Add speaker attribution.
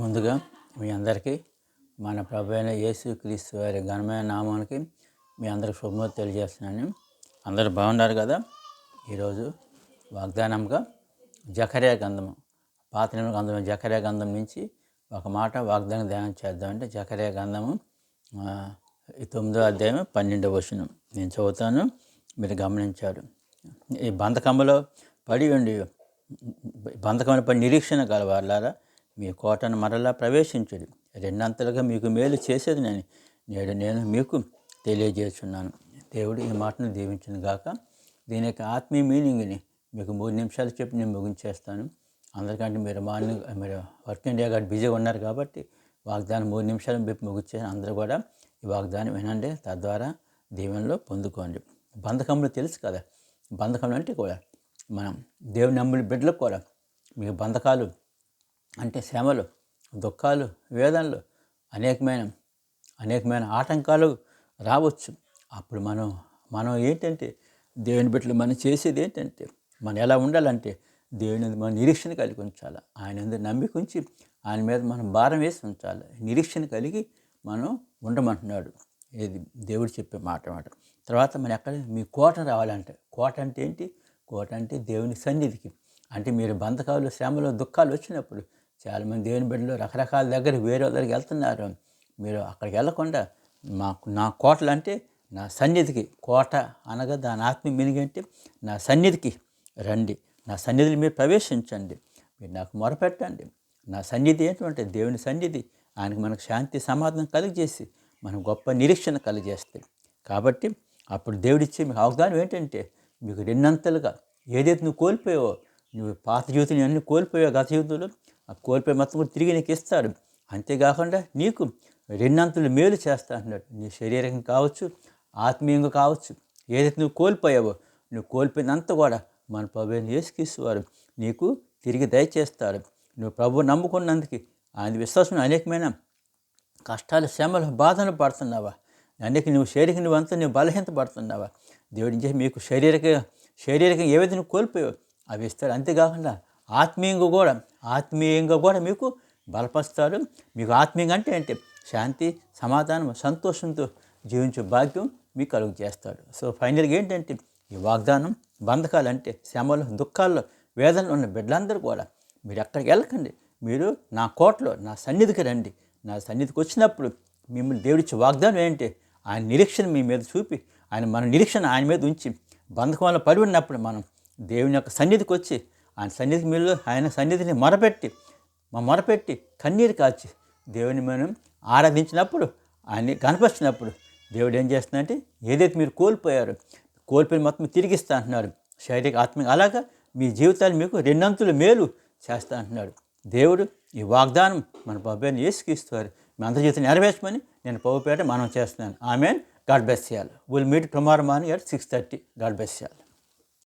Speaker 1: ముందుగా మీ అందరికీ మన ప్రభు అయిన యేసుక్రీస్తు వారి ఘనమైన నామానికి మీ అందరికి శుభమతి తెలియజేస్తున్నాను. అందరూ బాగున్నారు కదా. ఈరోజు వాగ్దానంగా జకర్యా గ్రంథము, పాత నిబంధన గ్రంథం జకర్యా గ్రంథం నుంచి ఒక మాట వాగ్దానం ధ్యానం చేద్దామంటే జకర్యా గ్రంథము 9వ అధ్యాయం 12వ వచనం నేను చదువుతాను, మీరు గమనించారు. ఈ బంధకంలో పడి నిరీక్షణ గలవారులారా, మీ కోటను మరలా ప్రవేశించుడి, రెండంతలుగా మీకు మేలు చేసేది నేను మీకు తెలియజేస్తున్నాను. దేవుడు ఈ మాటను దీవించును గాక. దీని యొక్క ఆత్మీయ మీనింగ్ని మీకు 3 నిమిషాలు చెప్పి నేను ముగించేస్తాను. అందరికంటే మీరు వర్కింగ్ డే కాబట్టి బిజీగా ఉన్నారు కాబట్టి వాగ్దానం 3 నిమిషాలు చెప్పి ముగించేసి అందరూ కూడా ఈ వాగ్దానం వినండి, తద్వారా దీవెనలో పొందుకోండి. బంధకములు తెలుసు కదా. బంధకములు అంటే కూడా మనం దేవుని నమ్మిన బిడ్డలకు కూడా మీకు బంధకాలు అంటే శ్రమలు, దుఃఖాలు, వేదనలు, అనేకమైన ఆటంకాలు రావచ్చు. అప్పుడు మనం ఏంటంటే దేవుని బిడ్డలు మనం చేసేది ఏంటంటే మనం ఎలా ఉండాలంటే దేవుని మన నిరీక్షణ కలిగి ఉంచాలి. ఆయన అందరూ నమ్మిక ఉంచి ఆయన మీద మనం భారం వేసి ఉంచాలి. నిరీక్షణ కలిగి మనం ఉండమంటున్నాడు. ఇది దేవుడు చెప్పే మాట. తర్వాత మనం ఎక్కడ మీ కోట రావాలంటే, కోట అంటే ఏంటి? కోట అంటే దేవుని సన్నిధికి. అంటే మీరు బంధకాలు, శ్రమలు, దుఃఖాలు వచ్చినప్పుడు చాలామంది దేవుని బిడ్డలు రకరకాల వేరే దగ్గరికి వెళ్తున్నారు. మీరు అక్కడికి వెళ్ళకుండా నా కోటలు అంటే నా సన్నిధికి, కోట అనగా దాని ఆత్మీయ మీనింగ్ అంటే నా సన్నిధికి రండి, నా సన్నిధిని మీరు ప్రవేశించండి, మీరు నాకు మొరపెట్టండి. నా సన్నిధి ఏంటంటే దేవుని సన్నిధి. ఆయనకు మనకు శాంతి సమాధానం కలిగజేసి మనం గొప్ప నిరీక్షణ కలిగజేస్తాయి. కాబట్టి అప్పుడు దేవుడిచ్చే మీకు అవగాహన ఏంటంటే మీకు రెండంతలుగా ఏదైతే నువ్వు కోల్పోయావో, నువ్వు పాత జీవితం అన్నీ కోల్పోయావు గత జీవితంలో, ఆ కోల్పోయి మొత్తం కూడా తిరిగి నీకు ఇస్తాడు. అంతేకాకుండా నీకు రెండంతలు మేలు చేస్తా అంటున్నాడు. నీ శరీరంగా కావచ్చు, ఆత్మీయంగా కావచ్చు. ఏదైతే నువ్వు కోల్పోయావో, నువ్వు కోల్పోయినంత కూడా మన ప్రభువైన యేసుక్రీస్తు వారు నీకు తిరిగి దయచేస్తాడు. నువ్వు ప్రభువు నమ్ముకున్నందుకు ఆయన విశ్వాసం అనేకమైన కష్టాలు, శ్రమలు, బాధలు పడుతున్నావా, నువ్వు శరీరం నువ్వు బలహీనత పడుతున్నావా, దేవుడి చేసి మీకు శరీరక ఏవైతే నువ్వు కోల్పోయావో అవి ఇస్తాడు. అంతేకాకుండా ఆత్మీయంగా కూడా మీకు బలపరుస్తాడు. మీకు ఆత్మీయంగా అంటే శాంతి, సమాధానం, సంతోషంతో జీవించే భాగ్యం మీకు కలుగు చేస్తాడు. సో ఫైనల్గా ఏంటంటే ఈ వాగ్దానం బంధకాలు అంటే శ్రమలు, దుఃఖాల్లో, వేదనలు ఉన్న బిడ్డలందరూ కూడా మీరు ఎక్కడికి వెళ్ళకండి, మీరు నా కోటలో నా సన్నిధికి రండి. నా సన్నిధికి వచ్చినప్పుడు మిమ్మల్ని దేవుడిచ్చే వాగ్దానం ఏంటంటే ఆయన నిరీక్షణ మీ మీద చూపి, మన నిరీక్షణ ఆయన మీద ఉంచి బంధకంలో పడి ఉన్నప్పుడు మనం దేవుని యొక్క సన్నిధికి వచ్చి ఆయన సన్నిధిని మొరపెట్టి కన్నీరు కాచి దేవుని మనం ఆరాధించినప్పుడు, ఆయన్ని కనపరిచినప్పుడు దేవుడు ఏం చేస్తున్నాడంటే ఏదైతే మీరు కోల్పోయిన మొత్తం తిరిగిస్తా అంటున్నాడు, శారీరక, ఆత్మీయ. అలాగా మీ జీవితాలు మీకు రెండంతులు మేలు చేస్తా అంటున్నాడు దేవుడు. ఈ వాగ్దానం మన ప్రభువైన యేసుక్రీస్తు వారు మీ అందరి జీవితం నెరవేర్చమని నేను ప్రభుపేట మనం చేస్తున్నాను. Amen. God bless you all. Will meet tomorrow morning at 6:30. God bless you all.